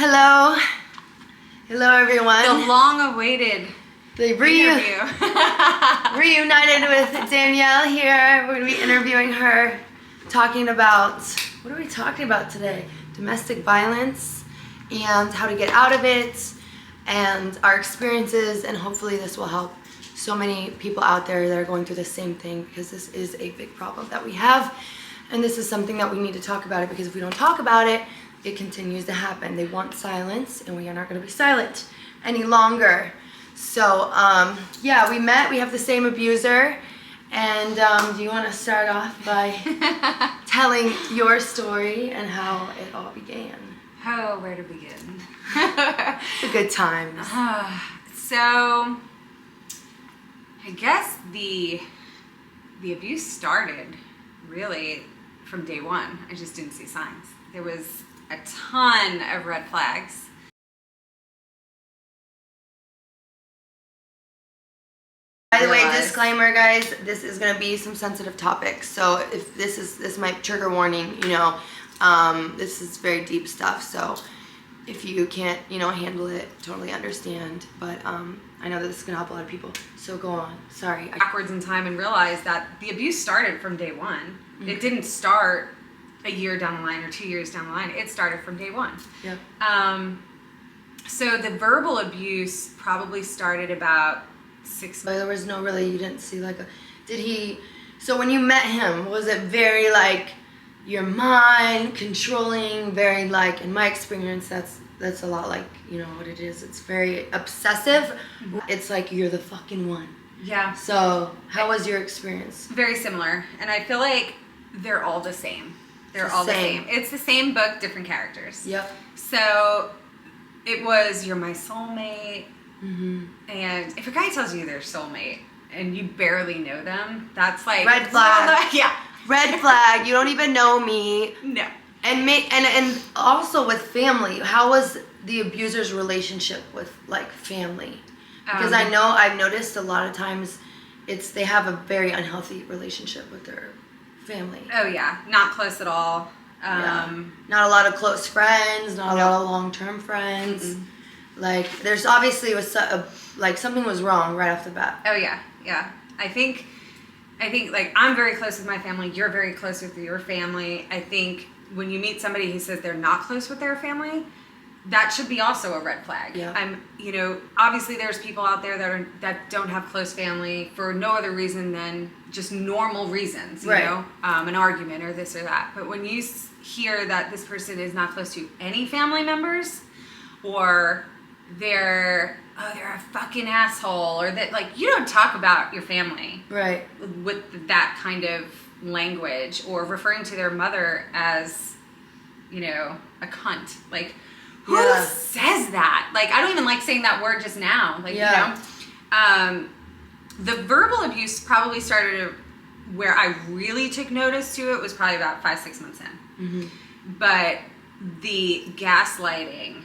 Hello. Hello, everyone. The long-awaited interview. Reunited with Danielle here. We're going to be interviewing her, talking about, what are we talking about today? Domestic violence and how to get out of it and our experiences, and hopefully this will help so many people out there that are going through the same thing, because this is a big problem that we have, and this is something that we need to talk about it, because if we don't talk about it, it continues to happen. They want silence, and we are not going to be silent any longer. So, yeah, we met. We have the same abuser. And do you want to start off by telling your story and how it all began? Oh, where to begin? The good times. So, I guess the abuse started really from day one. I just didn't see signs. There was a ton of red flags. By the way, disclaimer, guys, this is going to be some sensitive topics. So if this might trigger warning, this is very deep stuff. So if you can't, handle it, totally understand. But I know that this is going to help a lot of people. So go on. Sorry. Backwards in time and realized that the abuse started from day one. Mm-hmm. It didn't start a year down the line or 2 years down the line. It started from day one. Yeah. So the verbal abuse probably started about 6 months. There was no really, you didn't see so when you met him, was it very your mind controlling, very in my experience, that's a lot what it is. It's very obsessive. Mm-hmm. It's you're the fucking one. Yeah. So how was your experience? Very similar. And I feel like they're all the same. They're all the same. It's the same book, different characters. Yep. So it was, you're my soulmate. Mm-hmm. And if a guy tells you they're soulmate and you barely know them, that's red flag. Yeah. Red flag. You don't even know me. No. And also with family, how was the abuser's relationship with family? Because I've noticed a lot of times they have a very unhealthy relationship with their family. Oh yeah, not close at all. Not a lot of close friends, not a lot of long-term friends. Mm-mm. There's obviously something was wrong right off the bat. Oh yeah. I think I'm very close with my family. You're very close with your family. I think when you meet somebody who says they're not close with their family, that should be also a red flag. Yeah. Obviously there's people out there that don't have close family for no other reason than just normal reasons, you know, an argument or this or that. But when you hear that this person is not close to any family members, or they're a fucking asshole, or that you don't talk about your family right with that kind of language, or referring to their mother as a cunt. Who says that? I don't even like saying that word just now. The verbal abuse probably started where I really took notice to it was probably about 5-6 months in. Mm-hmm. But the gaslighting,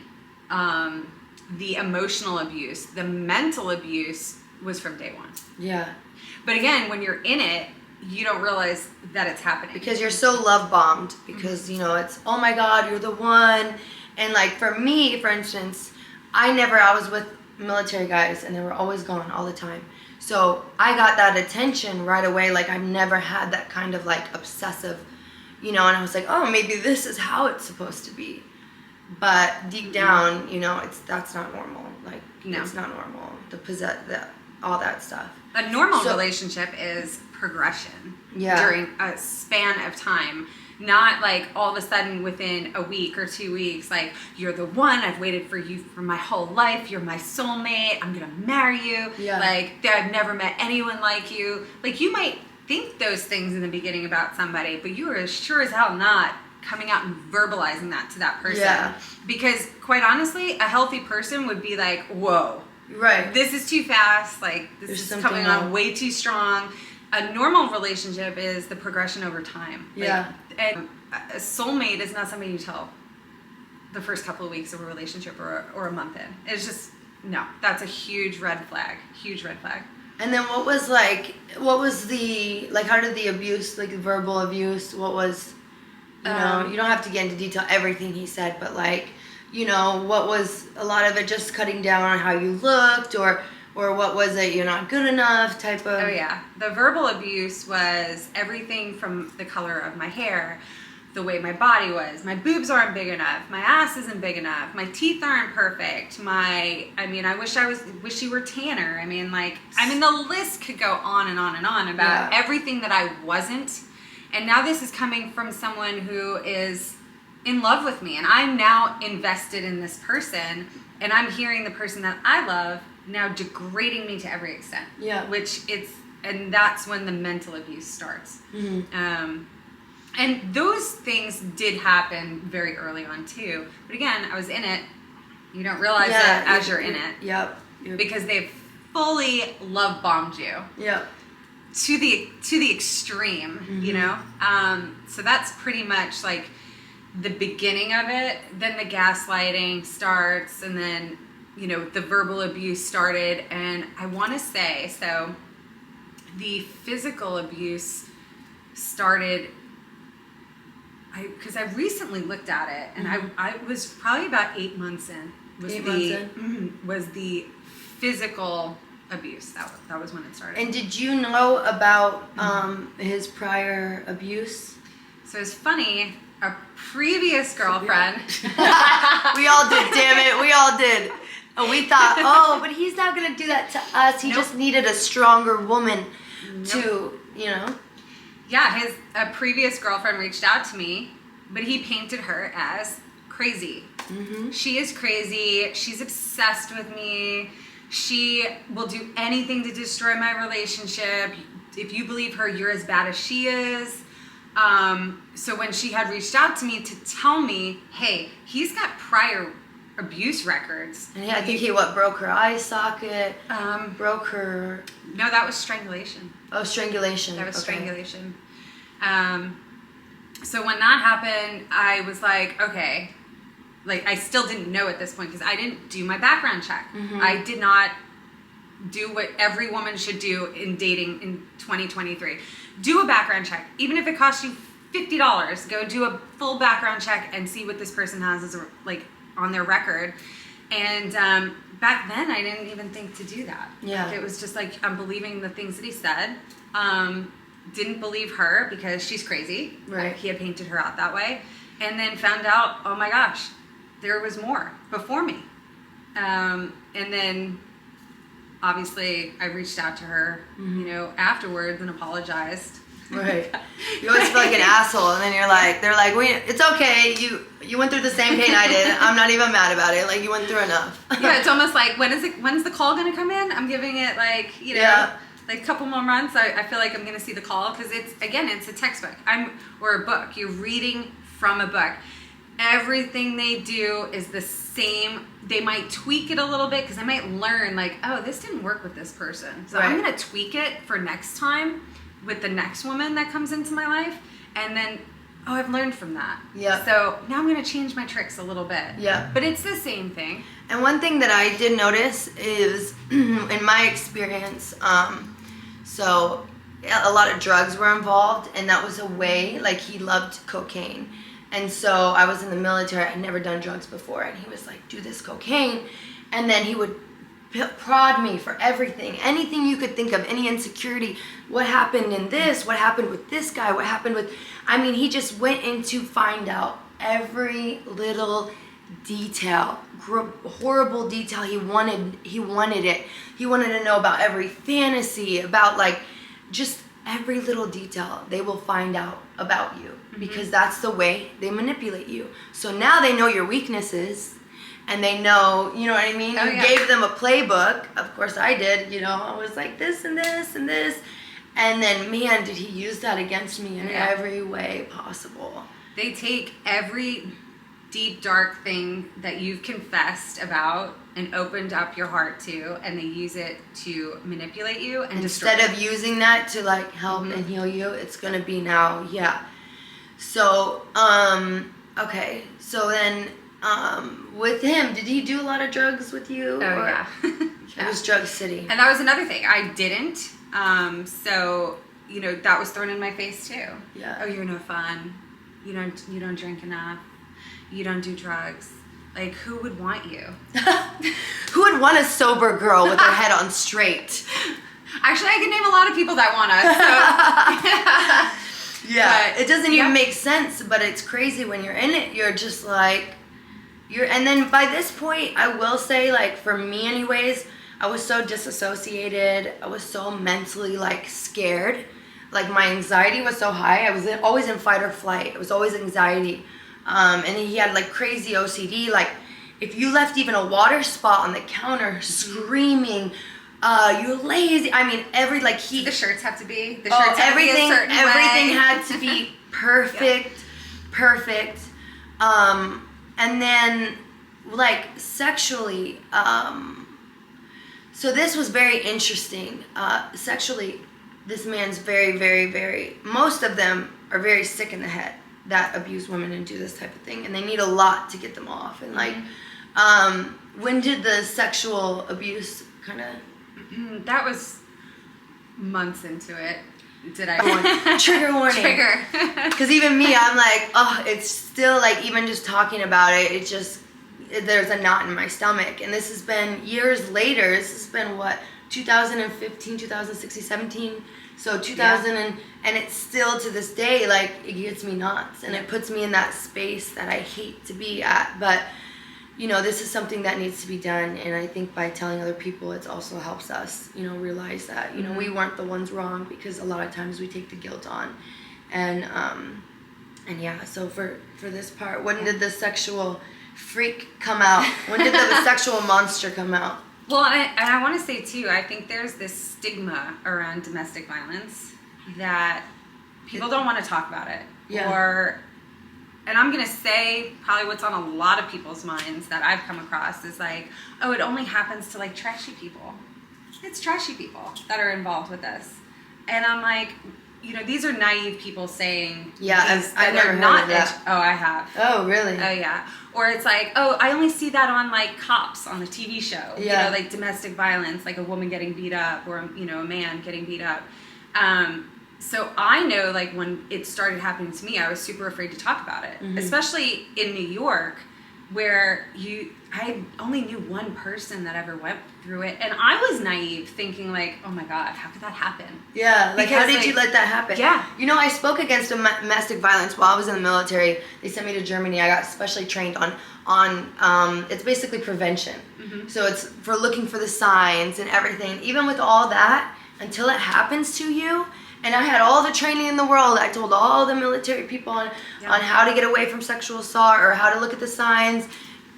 the emotional abuse, the mental abuse was from day one. Yeah. But again, when you're in it, you don't realize that it's happening. Because you're so love bombed. Because, it's, oh my God, you're the one. And for me, for instance, I was with military guys and they were always gone all the time. So I got that attention right away. I've never had that kind of obsessive, and I was oh, maybe this is how it's supposed to be. But deep down, that's not normal. No. It's not normal. All that stuff. A normal relationship is progression during a span of time. Not all of a sudden within a week or 2 weeks, you're the one, I've waited for you for my whole life, you're my soulmate, I'm gonna marry you. Yeah. I've never met anyone like you. You might think those things in the beginning about somebody, but you are sure as hell not coming out and verbalizing that to that person. Yeah. Because quite honestly, a healthy person would be whoa. Right. This is too fast, this is coming on way too strong. A normal relationship is the progression over time. Yeah. And a soulmate is not something you tell the first couple of weeks of a relationship or a month in. It's just, no, that's a huge red flag. Huge red flag. And then what was the, how did the abuse, verbal abuse, what was, you don't have to get into detail everything he said, but what was a lot of it just cutting down on how you looked, or what was it, you're not good enough type of? Oh yeah, the verbal abuse was everything from the color of my hair, the way my body was, my boobs aren't big enough, my ass isn't big enough, my teeth aren't perfect, I wish you were tanner. The list could go on and on and on about everything that I wasn't. And now this is coming from someone who is in love with me, and I'm now invested in this person, and I'm hearing the person that I love now degrading me to every extent. Yeah. And that's when the mental abuse starts. Mm-hmm. And those things did happen very early on too. But again, I was in it. You don't realize it as you're in it. Yep. Because they've fully love bombed you. Yep. To the extreme, mm-hmm. So that's pretty much like the beginning of it. Then the gaslighting starts, and then the verbal abuse started. And I want to say, so the physical abuse started, because I recently looked at it, and mm-hmm. I was probably about 8 months in. Was the physical abuse. That was when it started. And did you know about his prior abuse? So it's funny, a previous girlfriend. We all did, damn it. We all did. And we thought, but he's not going to do that to us. He just needed a stronger woman to, Yeah, a previous girlfriend reached out to me, but he painted her as crazy. Mm-hmm. She is crazy. She's obsessed with me. She will do anything to destroy my relationship. If you believe her, you're as bad as she is. So when she had reached out to me to tell me, hey, he's got prior abuse records. And I think he broke her eye socket, broke her... No, that was strangulation. Oh, strangulation. That was strangulation. So when that happened, I was like, okay... I still didn't know at this point because I didn't do my background check. Mm-hmm. I did not do what every woman should do in dating in 2023. Do a background check. Even if it costs you $50, go do a full background check and see what this person has as on their record. And back then, I didn't even think to do that. Yeah. It was just I'm believing the things that he said. Didn't believe her because she's crazy. Right. He had painted her out that way. And then found out, oh my gosh, there was more before me. And then obviously I reached out to her, mm-hmm. Afterwards and apologized. Right. You always feel like an asshole, and then they're like, it's okay. You went through the same pain I did. I'm not even mad about it. You went through enough. Yeah, it's almost like, when's the call going to come in? I'm giving it a couple more months. I feel like I'm going to see the call because it's a textbook. Or a book. You're reading from a book. Everything they do is the same. They might tweak it a little bit because I might learn this didn't work with this person. So I'm going to tweak it for next time with the next woman that comes into my life. And then, I've learned from that. Yeah. So now I'm going to change my tricks a little bit. Yeah. But it's the same thing. And one thing that I did notice is, in my experience, so a lot of drugs were involved, and that was a way, he loved cocaine. And so I was in the military. I'd never done drugs before. And he was like, do this cocaine. And then he would prod me for everything. Anything you could think of, any insecurity. What happened in this? What happened with this guy? What happened with... he just went in to find out every little detail. Horrible detail. He wanted it. He wanted to know about every fantasy, about just every little detail. They will find out about you. Because that's the way they manipulate you. So now they know your weaknesses, and they know, you know what I mean? You gave them a playbook. Of course I did, I was like this and this and this. And then, man, did he use that against me in every way possible. They take every deep, dark thing that you've confessed about and opened up your heart to, and they use it to manipulate you and instead of using that to help and heal you, it's going to be now, So, okay. So then, with him, did he do a lot of drugs with you? Oh, yeah. It was Drug City. And that was another thing. I didn't. So, that was thrown in my face too. Yeah. Oh, you're no fun. You don't drink enough. You don't do drugs. Like, who would want you? Who would want a sober girl with her head on straight? Actually, I can name a lot of people that want us. So. Yeah, but, it doesn't even make sense, but it's crazy when you're in it. You're just like, and then by this point, I will say, like, for me anyways, I was so disassociated. I was so mentally, like, scared. Like, my anxiety was so high. I was always in fight or flight. It was always anxiety. And he had, like, crazy OCD. Like, if you left even a water spot on the counter, screaming, you're lazy. I mean, the shirts have to be. The shirts have everything, to be a certain everything way. had to be perfect, perfect. And then, like, sexually, so this was very interesting. Sexually, this man's very, very, very, most of them are very sick in the head that abuse women and do this type of thing. And they need a lot to get them off. And, like, when did the sexual abuse kind of... That was months into it. Did I want trigger warning? Trigger. Because even me, I'm like, oh, it's still like, even just talking about it, it just, there's a knot in my stomach. And this has been years later. This has been what, 2015, 2016, 17. So 2000 and it's still to this day, like, it gets me nuts and it puts me in that space that I hate to be at. But you know, this is something that needs to be done, and I think by telling other people, it also helps us, you know, realize that, you know, we weren't the ones wrong, because a lot of times we take the guilt on. And yeah, so for this part, when did the sexual freak come out? When did the sexual monster come out? Well, I want to say, too, I think there's this stigma around domestic violence that people don't want to talk about it. Yeah. And I'm going to say probably what's on a lot of people's minds that I've come across is like, oh, it only happens to, like, trashy people. It's trashy people that are involved with this. And I'm like, you know, these are naive people saying... Yeah, I've never heard of that. Oh, I have. Oh, really? Oh, yeah. Or it's like, oh, I only see that on, like, Cops on the TV show. Yeah. You know, like domestic violence, like a woman getting beat up or, you know, a man getting beat up. So I know, like, when it started happening to me, I was super afraid to talk about it, especially in New York, where I only knew one person that ever went through it, and I was naive, thinking, like, oh my God, how could that happen? Yeah, like, because, how did you let that happen? Yeah. You know, I spoke against domestic violence while I was in the military. They sent me to Germany. I got specially trained on it's basically prevention. So it's for looking for the signs and everything. Even with all that, until it happens to you. And I had all the training in the world. I told all the military people on how to get away from sexual assault or how to look at the signs.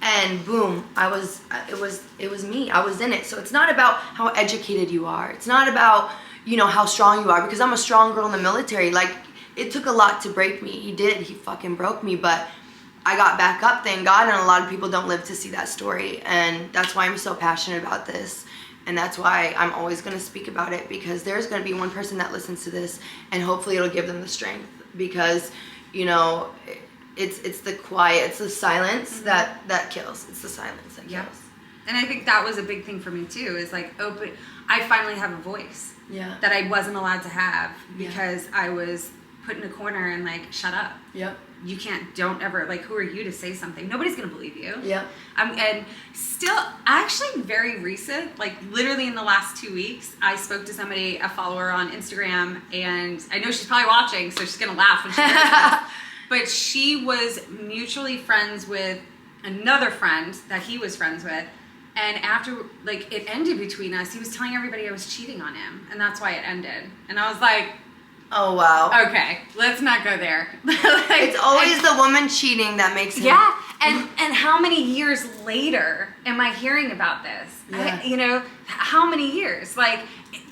And boom, it was me. I was in it. So it's not about how educated you are. It's not about, you know, how strong you are, because I'm a strong girl in the military. Like, it took a lot to break me. He fucking broke me, but I got back up, thank God. And a lot of people don't live to see that story. And that's why I'm so passionate about this. And that's why I'm always going to speak about it, because there's going to be one person that listens to this, and hopefully it'll give them the strength, because, you know, it's the quiet, it's the silence that kills. It's the silence that kills. And I think that was a big thing for me too, is like, I finally have a voice that I wasn't allowed to have, because I was put in a corner and, like, shut up. Yep. You don't ever, like, who are you to say something? Nobody's going to believe you. Yeah. And still, actually very recent, like, literally in the last 2 weeks, I spoke to somebody, a follower on Instagram, and I know she's probably watching, so she's going to laugh when she hears this. But she was mutually friends with another friend that he was friends with. And after, like, it ended between us, he was telling everybody I was cheating on him. And that's why it ended. And I was like... Oh, wow. Okay, let's not go there. Like, it's always the woman cheating that makes it. Yeah, and how many years later am I hearing about this? Yeah. You know, how many years? Like,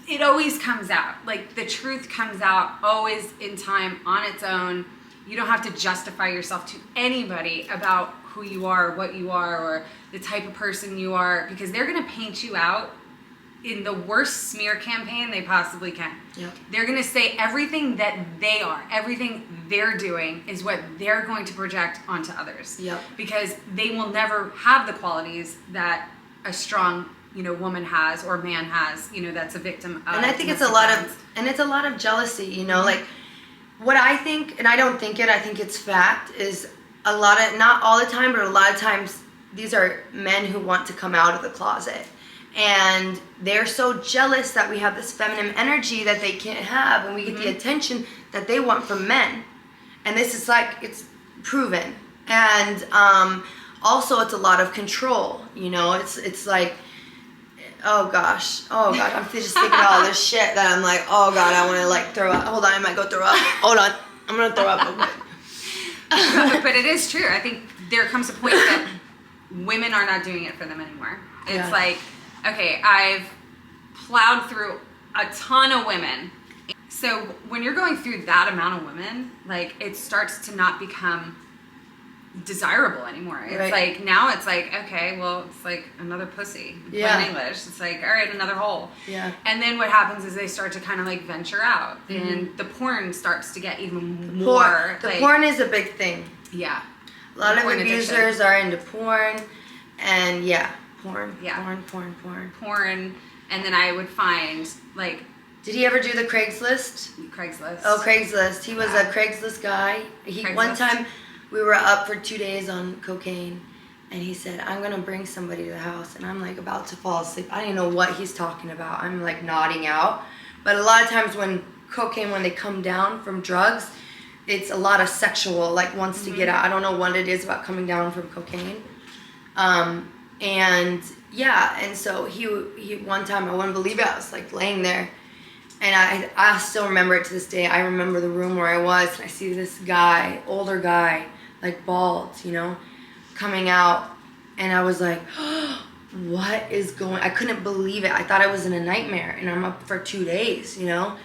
it always comes out. Like, the truth comes out always in time on its own. You don't have to justify yourself to anybody about who you are, what you are, or the type of person you are, because they're going to paint you out in the worst smear campaign they possibly can. Yep. They're going to say everything that they are, everything they're doing is what they're going to project onto others. Yep. Because they will never have the qualities that a strong, you know, woman has or man has, you know, that's a victim of. And I think it's a lot of jealousy, you know, like, what I think, and I don't think it, I think it's fact, is not all the time, but a lot of times these are men who want to come out of the closet. And they're so jealous that we have this feminine energy that they can't have, and we get the attention that they want from men. And this is like, it's proven. And also it's a lot of control, you know. It's like, oh god, I'm just thinking of all this shit that I'm like, oh god, I want to like throw up. Hold on, I might go throw up. Hold on, I'm gonna throw up real quick. But it is true. I think there comes a point that women are not doing it for them anymore. It's like, okay, I've plowed through a ton of women. So when you're going through that amount of women, like, it starts to not become desirable anymore. It's like, now it's like, okay, well, it's like another pussy. In English, it's like, all right, another hole. And then what happens is they start to kind of like venture out, and the porn starts to get even more. The porn is a big thing. Yeah, a lot of abusers are into porn, and porn. And then I would find, like, did he ever do the Craigslist? Oh, Craigslist. He was a Craigslist guy. One time we were up for 2 days on cocaine, and he said, I'm going to bring somebody to the house. And I'm like about to fall asleep. I don't know what he's talking about. I'm like nodding out. But a lot of times when they come down from drugs, it's a lot of sexual, like wants to get out. I don't know what it is about coming down from cocaine. And so he one time, I wouldn't believe it, I was like laying there, and I still remember it to this day. I remember the room where I was, and I see this guy, older guy, like bald, you know, coming out, and I was like, what is going, I couldn't believe it. I thought I was in a nightmare, and I'm up for 2 days, you know,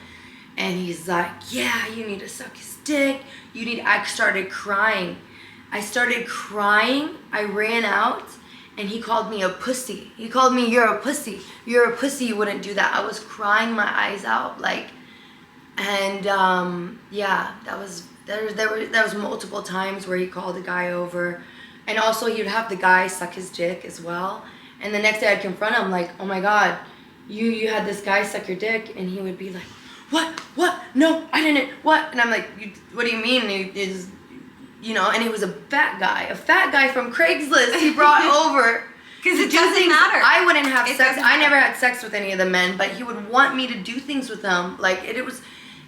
and he's like, yeah, you need to suck his dick, I started crying. I ran out, and he called me a pussy. He called me, you're a pussy, you wouldn't do that. I was crying my eyes out, like, and that was multiple times where he called a guy over, and also he'd have the guy suck his dick as well. And the next day I'd confront him like, oh my god, you had this guy suck your dick, and he would be like, what, no, I didn't, what? And I'm like, what do you mean? And he was a fat guy from Craigslist he brought over. Because it doesn't matter. I wouldn't have sex. I never had sex with any of the men, but he would want me to do things with them. Like, it was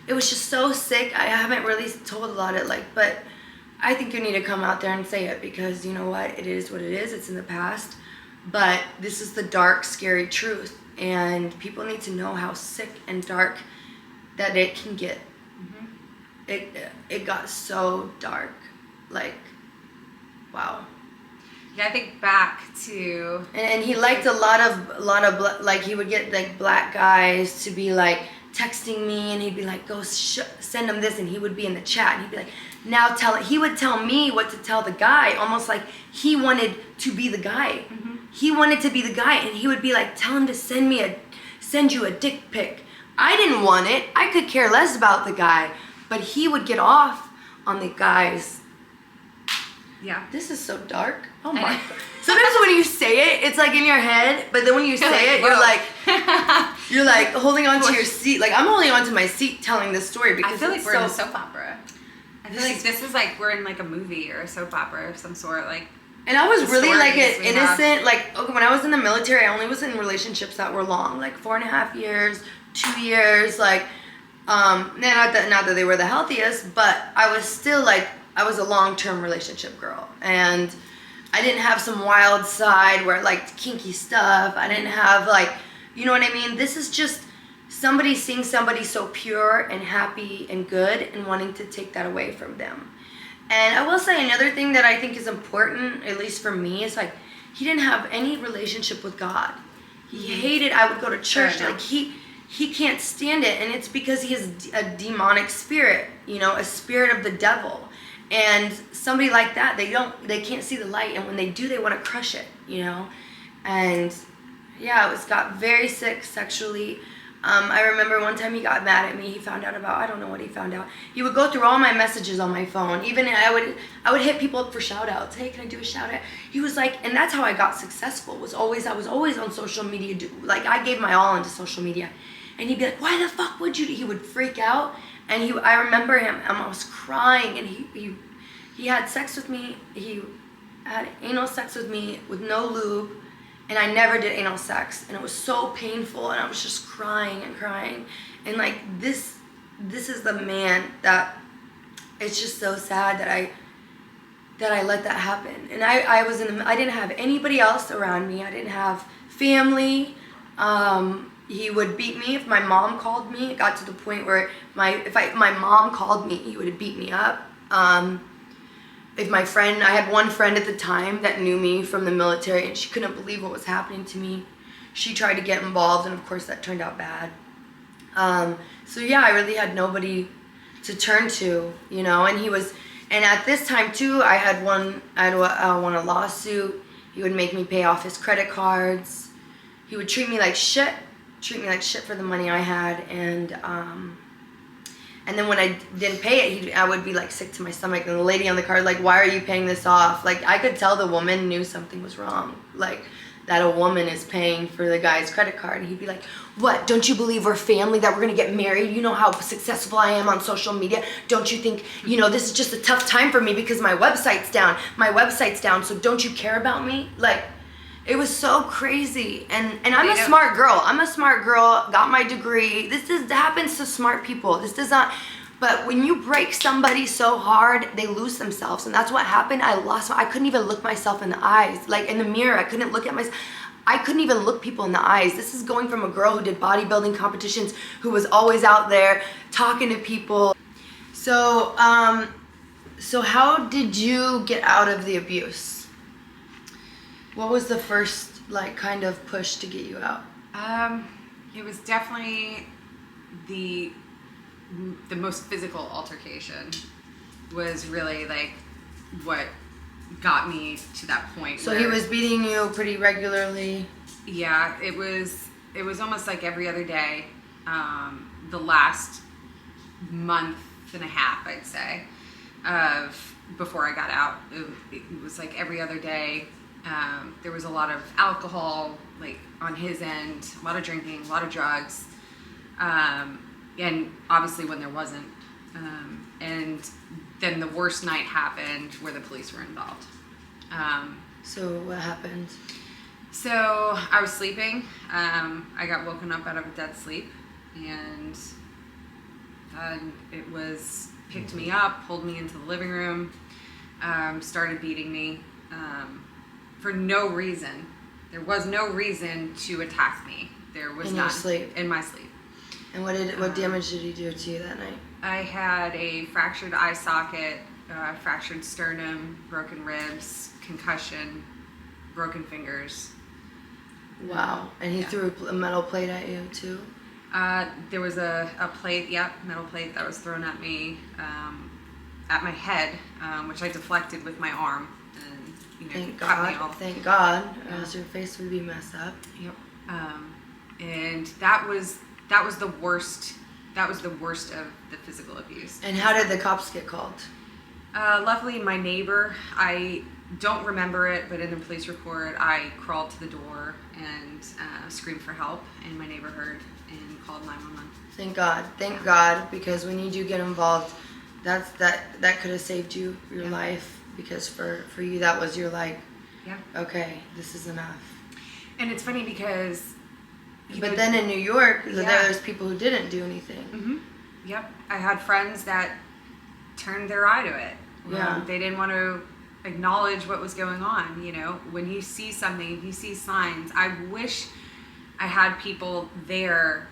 just so sick. I haven't really told a lot of it, but I think you need to come out there and say it, because you know what? It is what it is. It's in the past. But this is the dark, scary truth. And people need to know how sick and dark that it can get. It got so dark. Like, wow. Yeah, I think back to... And he liked a lot of like, he would get like black guys to be like texting me, and he'd be like, go send him this, and he would be in the chat, and he'd be like, now tell it. He would tell me what to tell the guy, almost like he wanted to be the guy. He wanted to be the guy, and he would be like, tell him to send you a dick pic. I didn't want it. I could care less about the guy, but he would get off on the guys. Yeah. This is so dark. Oh my god. Sometimes when you say it, it's like in your head, but then when you say it, you're like holding on to your seat. Like, I'm holding on to my seat telling this story, because I feel like we're in a soap opera. I feel like this is like we're in like a movie or a soap opera of some sort. Like, and I was really like an innocent, like, okay, when I was in the military, I only was in relationships that were long, like 4.5 years, 2 years, like, not that they were the healthiest, but I was still like, I was a long-term relationship girl, and I didn't have some wild side where I liked kinky stuff. I didn't have, like, you know what I mean? This is just somebody seeing somebody so pure and happy and good and wanting to take that away from them. And I will say another thing that I think is important, at least for me, is like, he didn't have any relationship with God. He hated, I would go to church, like, he can't stand it, and it's because he has a demonic spirit, you know, a spirit of the devil. And somebody like that, they can't see the light, and when they do, they want to crush it, you know. And yeah, got very sick sexually. I remember one time he got mad at me. He found out about, I don't know what he found out. He would go through all my messages on my phone. Even I would hit people up for shout outs. Hey, can I do a shout out? He was like, and that's how I got successful. I was always on social media. Like, I gave my all into social media. And he'd be like, why the fuck would you? He would freak out. And I remember him, I was crying, and he had sex with me. had anal sex with me with no lube, and I never did anal sex, and it was so painful, and I was just crying and crying, and like this is the man that, it's just so sad that I let that happen. And I didn't have anybody else around me. I didn't have family. He would beat me if my mom called me. It got to the point where my mom called me, he would beat me up. If my friend, I had one friend at the time that knew me from the military, and she couldn't believe what was happening to me. She tried to get involved, and of course that turned out bad. So yeah, I really had nobody to turn to, you know, and at this time too, I won a lawsuit. He would make me pay off his credit cards. He would treat me like shit for the money I had, and then when I didn't pay it, I would be like sick to my stomach, and the lady on the card, like, why are you paying this off? Like, I could tell the woman knew something was wrong, like that a woman is paying for the guy's credit card. And he'd be like, what, don't you believe we're family, that we're gonna get married? You know how successful I am on social media. Don't you think, you know, this is just a tough time for me because my website's down, so don't you care about me? Like, it was so crazy. And I'm a smart girl, got my degree. This happens to smart people. This does not, but when you break somebody so hard, they lose themselves. And that's what happened. I couldn't even look myself in the eyes. Like in the mirror, I couldn't look at myself. I couldn't even look people in the eyes. This is going from a girl who did bodybuilding competitions, who was always out there talking to people. So how did you get out of the abuse? What was the first, like, kind of push to get you out? It was definitely the most physical altercation was really, like, what got me to that point. So he was beating you pretty regularly? Yeah, it was almost like every other day. The last month and a half, I'd say, before I got out, it was like every other day. There was a lot of alcohol, like, on his end, a lot of drinking, a lot of drugs, and obviously when there wasn't. And then the worst night happened where the police were involved. So what happened? So I was sleeping. I got woken up out of a dead sleep, and it was picked me up, pulled me into the living room, started beating me. For no reason. There was no reason to attack me. There was in none. Your sleep? In my sleep. And what damage did he do to you that night? I had a fractured eye socket, fractured sternum, broken ribs, concussion, broken fingers. Wow. And he threw a metal plate at you too? There was a plate, metal plate that was thrown at me, at my head, which I deflected with my arm. Thank God, or else your face would be messed up. Yep. And that was the worst. That was the worst of the physical abuse. And how did the cops get called? Luckily, my neighbor, I don't remember it, but in the police report, I crawled to the door and screamed for help, and my neighbor heard and called 911. Thank God, because when you do get involved, that could have saved your life. Because for you, that was your, like, okay, this is enough. And it's funny because... But then in New York, there's people who didn't do anything. Mm-hmm. Yep. I had friends that turned their eye to it. Yeah. They didn't want to acknowledge what was going on, you know. When you see something, you see signs. I wish I had people there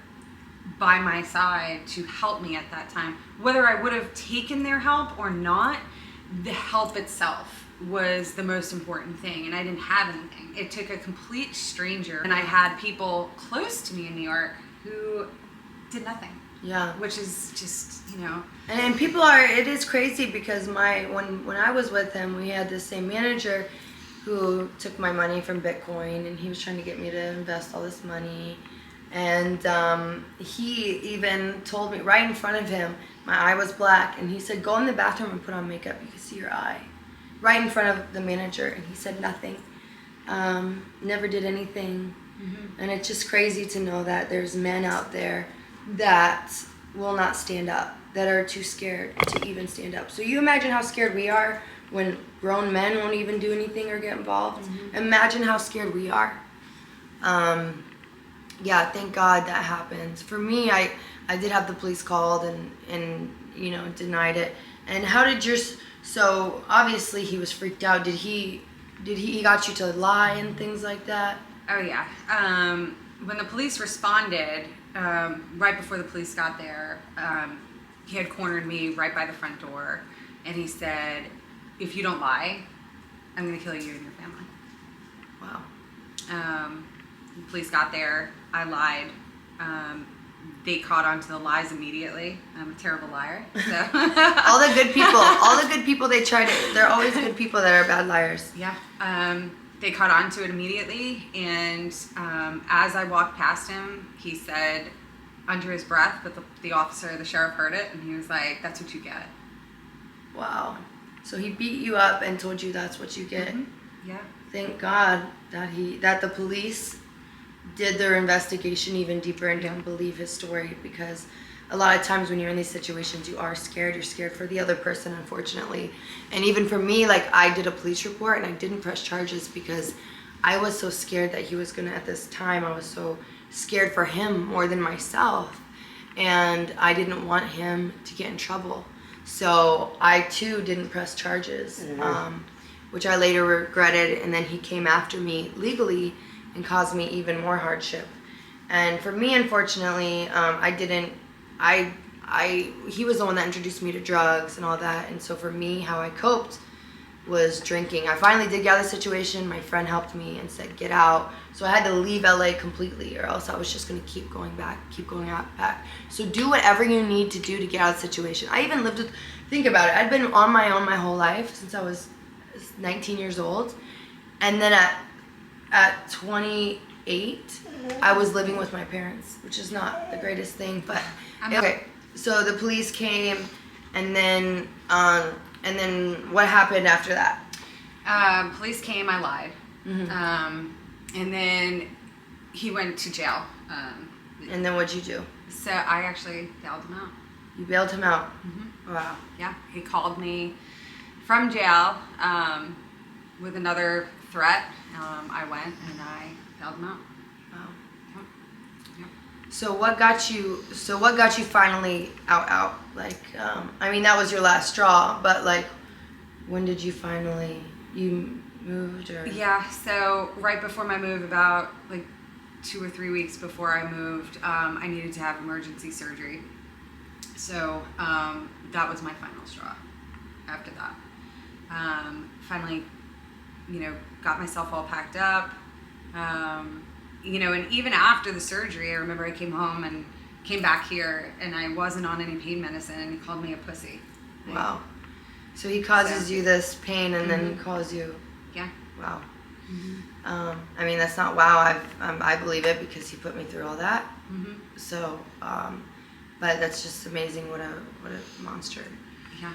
by my side to help me at that time. Whether I would have taken their help or not, the help itself was the most important thing, and I didn't have anything. It took a complete stranger, and I had people close to me in New York who did nothing. Yeah. Which is just, you know. And people it is crazy because when I was with him, we had this same manager who took my money from Bitcoin, and he was trying to get me to invest all this money. And he even told me right in front of him, my eye was black, and he said, go in the bathroom and put on makeup, you can see your eye. Right in front of the manager, and he said nothing. Never did anything. Mm-hmm. And it's just crazy to know that there's men out there that will not stand up, that are too scared to even stand up. So you imagine how scared we are when grown men won't even do anything or get involved. Imagine how scared we are. Yeah, thank God that happened. For me, I did have the police called and denied it. And how did so obviously he was freaked out. Did he got you to lie and things like that? Oh yeah. When the police responded, right before the police got there, he had cornered me right by the front door, and he said, "If you don't lie, I'm going to kill you and your family." Wow. The police got there. I lied. They caught on to the lies immediately. I'm a terrible liar. So. all the good people, they're always good people that are bad liars. Yeah. They caught on to it immediately, and as I walked past him, he said under his breath, but the sheriff heard it, and he was like, "That's what you get." Wow. So he beat you up and told you that's what you get. Mm-hmm. Yeah. Thank God that the police did their investigation even deeper and didn't believe his story, because a lot of times when you're in these situations, you are scared. You're scared for the other person, unfortunately. And even for me, like, I did a police report and I didn't press charges because I was so scared that he was gonna, at this time, I was so scared for him more than myself. And I didn't want him to get in trouble. So I too didn't press charges, which I later regretted. And then he came after me legally and caused me even more hardship. And for me, unfortunately, he was the one that introduced me to drugs and all that. And so for me, how I coped was drinking. I finally did get out of the situation. My friend helped me and said, get out. So I had to leave LA completely, or else I was just gonna keep going back. So do whatever you need to do to get out of the situation. I even think about it, I'd been on my own my whole life since I was 19 years old. And then at 28, I was living with my parents, which is not the greatest thing, but okay. So the police came, and then what happened after that? Police came, I lied. And then he went to jail. And then what'd you do? So I actually bailed him out. You bailed him out? Wow. Yeah, he called me from jail with another threat. I went and I bailed him out. Wow. Yep. So what got you finally out? Like, I mean, that was your last straw, but like, when did you moved or? Yeah, so right before my move, about like 2 or 3 weeks before I moved, I needed to have emergency surgery. So that was my final straw after that. Finally, got myself all packed up. And even after the surgery, I remember I came home and came back here, and I wasn't on any pain medicine, and he called me a pussy. Wow. So he causes you this pain and then calls you. Yeah. Wow. I mean, that's not wow. I believe it because he put me through all that. So, but that's just amazing. What a monster. Yeah.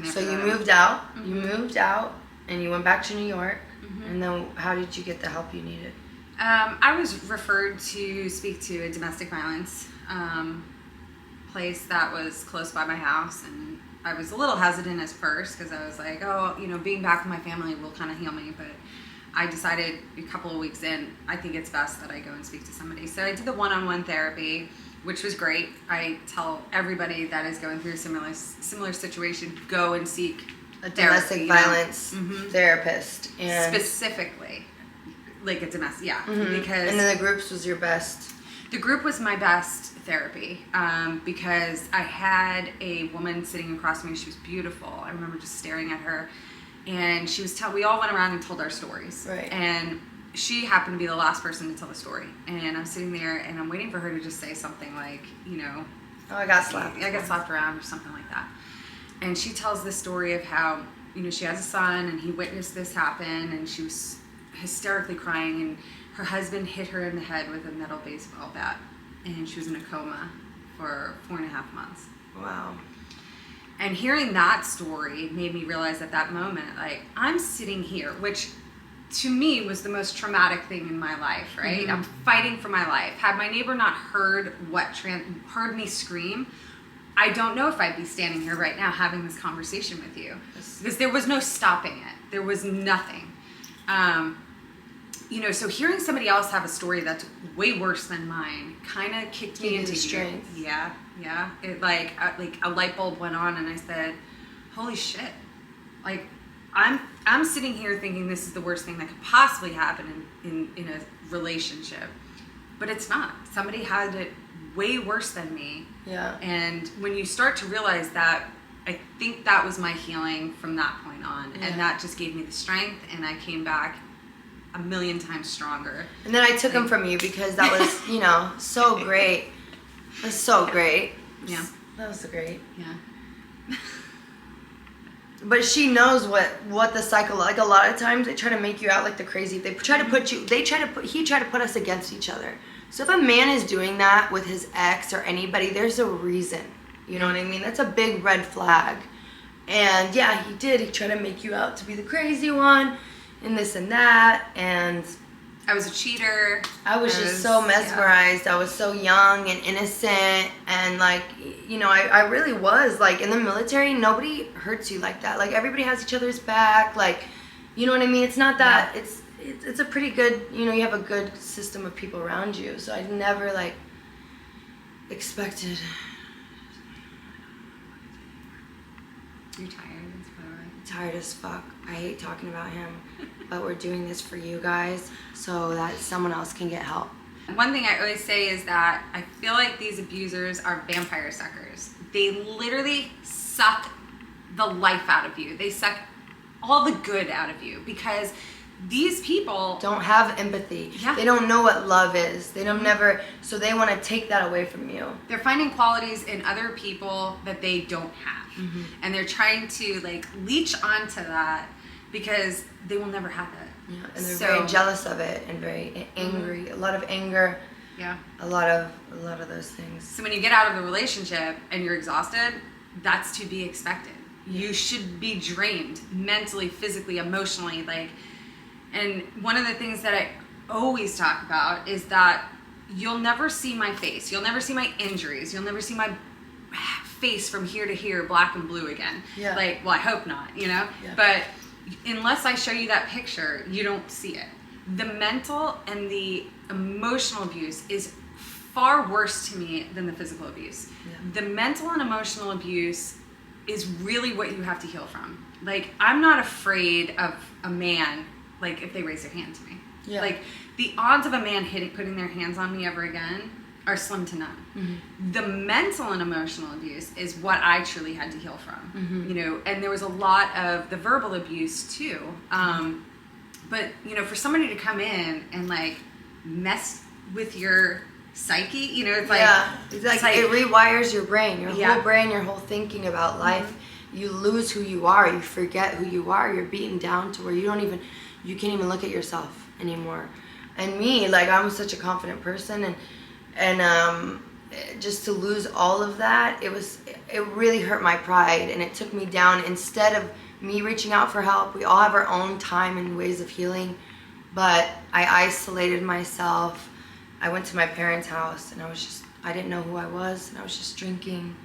So you moved out. You moved out, and you went back to New York. And then, how did you get the help you needed? I was referred to speak to a domestic violence place that was close by my house, and I was a little hesitant at first because I was like, being back with my family will kind of heal me, but I decided a couple of weeks in, I think it's best that I go and speak to somebody. So I did the one-on-one therapy, which was great. I tell everybody that is going through a similar situation, go and seek a domestic violence therapist. And specifically, like a domestic, because... And then the groups was your best? The group was my best therapy because I had a woman sitting across from me. She was beautiful. I remember just staring at her, and she was we all went around and told our stories. Right. And she happened to be the last person to tell the story. And I'm sitting there, and I'm waiting for her to just say something like, oh, I got slapped. I got slapped around or something like that. And she tells the story of how, she has a son, and he witnessed this happen, and she was hysterically crying, and her husband hit her in the head with a metal baseball bat, and she was in a coma for 4.5 months. Wow. And hearing that story made me realize at that moment, like, I'm sitting here, which to me was the most traumatic thing in my life, right? Mm-hmm. I'm fighting for my life. Had my neighbor not heard me scream, I don't know if I'd be standing here right now having this conversation with you, because there was no stopping it. There was nothing. You know, so hearing somebody else have a story that's way worse than mine kind of kicked me into strength. Yeah. It like a light bulb went on, and I said, "Holy shit!" Like, I'm sitting here thinking this is the worst thing that could possibly happen in a relationship, but it's not. Somebody had it way worse than me. Yeah. And when you start to realize that, I think that was my healing from that point on, and that just gave me the strength, and I came back a million times stronger. And then I took him from you because that was, you know, so great. It was so great. Yeah. That was great. Yeah. But she knows what the cycle, like a lot of times they try to make you out like the crazy. They try to he tried to put us against each other. So if a man is doing that with his ex or anybody, there's a reason. You know what I mean? That's a big red flag. And yeah, he did. He tried to make you out to be the crazy one and this and that. And I was a cheater. I was just so mesmerized. Yeah. I was so young and innocent. And like, you know, I really was. Like in the military, nobody hurts you like that. Like everybody has each other's back. Like, you know what I mean? It's not that, it's a pretty good, you know, you have a good system of people around you. So I never like expected. You're tired. That's probably right. Tired as fuck. I hate talking about him, but we're doing this for you guys so that someone else can get help. One thing I always say is that I feel like these abusers are vampire suckers. They literally suck the life out of you. They suck all the good out of you, because these people don't have empathy. Yeah. They don't know what love is. They don't so they want to take that away from you. They're finding qualities in other people that they don't have. Mm-hmm. And they're trying to like leech onto that because they will never have it. Yeah, and they're very jealous of it and very angry. Mm-hmm. A lot of anger. Yeah. A lot of those things. So when you get out of the relationship and you're exhausted, that's to be expected. You should be drained mentally, physically, emotionally, like. And one of the things that I always talk about is that you'll never see my face. You'll never see my injuries. You'll never see my face from here to here, black and blue again. Yeah. Like, well, I hope not, you know? Yeah. But unless I show you that picture, you don't see it. The mental and the emotional abuse is far worse to me than the physical abuse. Yeah. The mental and emotional abuse is really what you have to heal from. Like, I'm not afraid of a man, like, if they raise their hand to me. Yeah. Like, the odds of a man putting their hands on me ever again are slim to none. Mm-hmm. The mental and emotional abuse is what I truly had to heal from. Mm-hmm. You know, and there was a lot of the verbal abuse too. But, you know, for somebody to come in and, like, mess with your psyche, you know, it's like... Yeah, it's like it rewires your brain, your whole brain, your whole thinking about life. Mm-hmm. You lose who you are. You forget who you are. You're beaten down to where you can't even look at yourself anymore. And me, like, I'm such a confident person, and just to lose all of that, it really hurt my pride, and it took me down. Instead of me reaching out for help, we all have our own time and ways of healing, but I isolated myself. I went to my parents' house, and I didn't know who I was, and I was just drinking.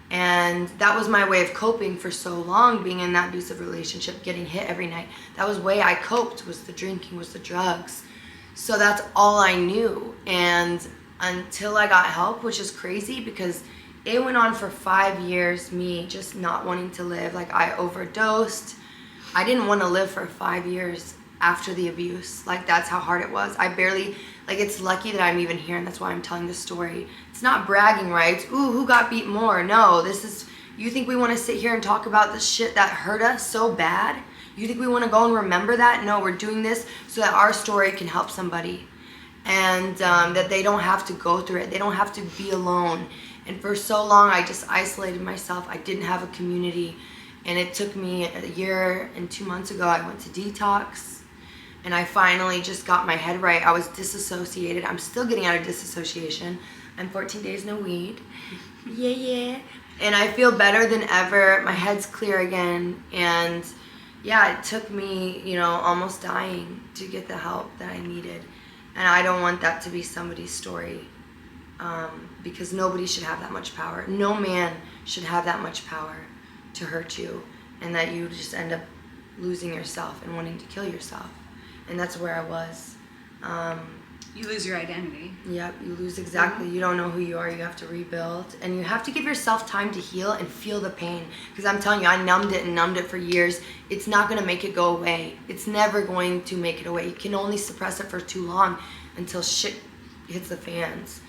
And that was my way of coping for so long, being in that abusive relationship, getting hit every night. That was the way I coped, was the drinking, was the drugs. So that's all I knew. And until I got help, which is crazy because it went on for 5 years, me just not wanting to live. Like, I overdosed. I didn't want to live for 5 years after the abuse. Like, that's how hard it was. I barely, like, it's lucky that I'm even here, and that's why I'm telling this story. It's not bragging rights. Ooh, who got beat more? No, you think we want to sit here and talk about the shit that hurt us so bad? You think we want to go and remember that? No, we're doing this so that our story can help somebody. And that they don't have to go through it. They don't have to be alone. And for so long, I just isolated myself. I didn't have a community. And it took me a year and 2 months ago, I went to detox. And I finally just got my head right. I was disassociated. I'm still getting out of disassociation. I'm 14 days no weed. Yeah. And I feel better than ever. My head's clear again. And yeah, it took me, you know, almost dying to get the help that I needed. And I don't want that to be somebody's story, because nobody should have that much power. No man should have that much power to hurt you, and that you just end up losing yourself and wanting to kill yourself. And that's where I was. You lose your identity. Yep, you lose exactly. You don't know who you are. You have to rebuild, and you have to give yourself time to heal and feel the pain. Because I'm telling you, I numbed it for years. It's not going to make it go away. It's never going to make it away. You can only suppress it for too long until shit hits the fans.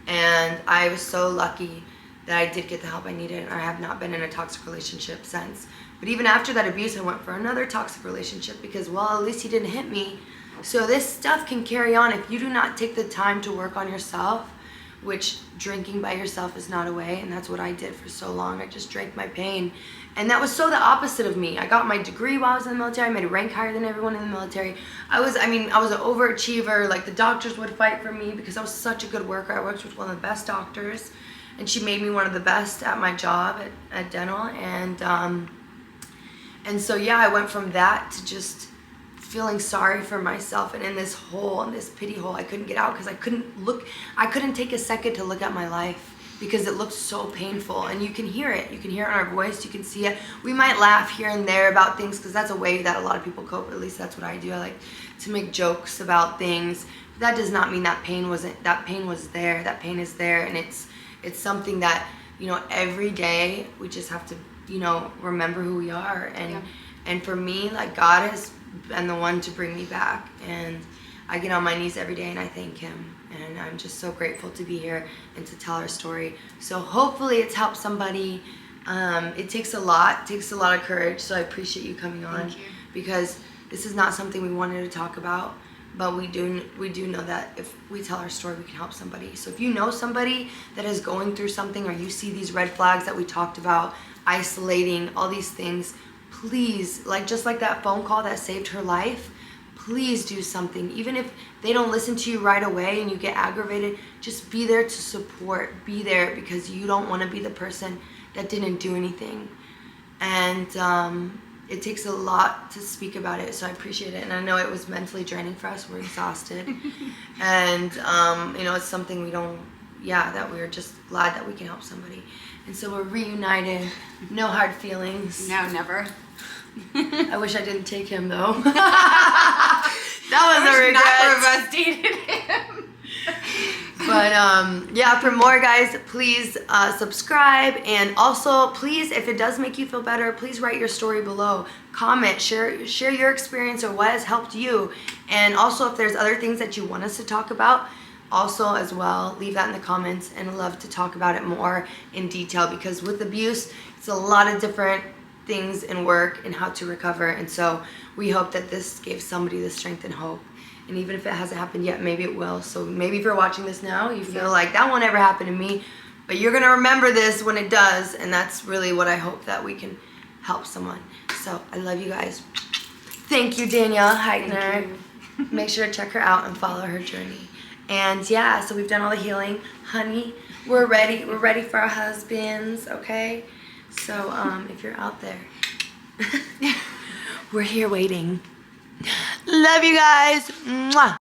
And I was so lucky that I did get the help I needed, and I have not been in a toxic relationship since. But even after that abuse, I went for another toxic relationship because, well, at least he didn't hit me. So this stuff can carry on if you do not take the time to work on yourself, which drinking by yourself is not a way, and that's what I did for so long. I just drank my pain. And that was so the opposite of me. I got my degree while I was in the military. I made a rank higher than everyone in the military. I was an overachiever. Like, the doctors would fight for me because I was such a good worker. I worked with one of the best doctors, and she made me one of the best at my job at dental. And so, yeah, I went from that to just feeling sorry for myself and in this hole, in this pity hole I couldn't get out because I couldn't take a second to look at my life because it looked so painful. And you can hear it in our voice, you can see it. We might laugh here and there about things because that's a way that a lot of people cope. At least that's what I do. I like to make jokes about things. But that does not mean that pain was there. That pain is there, and it's something that, you know, every day we just have to, you know, remember who we are. And for me, like, God has been the one to bring me back, and I get on my knees every day and I thank him, and I'm just so grateful to be here and to tell our story. So hopefully it's helped somebody. It takes a lot of courage, so I appreciate you coming on. Thank you. Because this is not something we wanted to talk about, but we do know that if we tell our story, we can help somebody. So if you know somebody that is going through something, or you see these red flags that we talked about, isolating, all these things, please, just like that phone call that saved her life, please do something. Even if they don't listen to you right away and you get aggravated, just be there to support. Be there, because you don't want to be the person that didn't do anything. And it takes a lot to speak about it, so I appreciate it. And I know it was mentally draining for us. We're exhausted. And, you know, it's something that we're just glad that we can help somebody. And so we're reunited. No hard feelings. No, never. I wish I didn't take him, though. That was a regret. Neither of us dated him. But yeah, for more, guys, please subscribe. And also, please, if it does make you feel better, please write your story below. Comment, share your experience or what has helped you. And also, if there's other things that you want us to talk about, also as well, leave that in the comments, and I'd love to talk about it more in detail, because with abuse, it's a lot of different things in work and how to recover. And so we hope that this gave somebody the strength and hope. And even if it hasn't happened yet, maybe it will. So maybe if you're watching this now, you feel like that won't ever happen to me, but you're gonna remember this when it does. And that's really what I hope, that we can help someone. So I love you guys. Thank you, Danielle Heitner. Make sure to check her out and follow her journey. And yeah, so we've done all the healing. Honey, we're ready. We're ready for our husbands, okay? So if you're out there, we're here waiting. Love you guys. Mwah.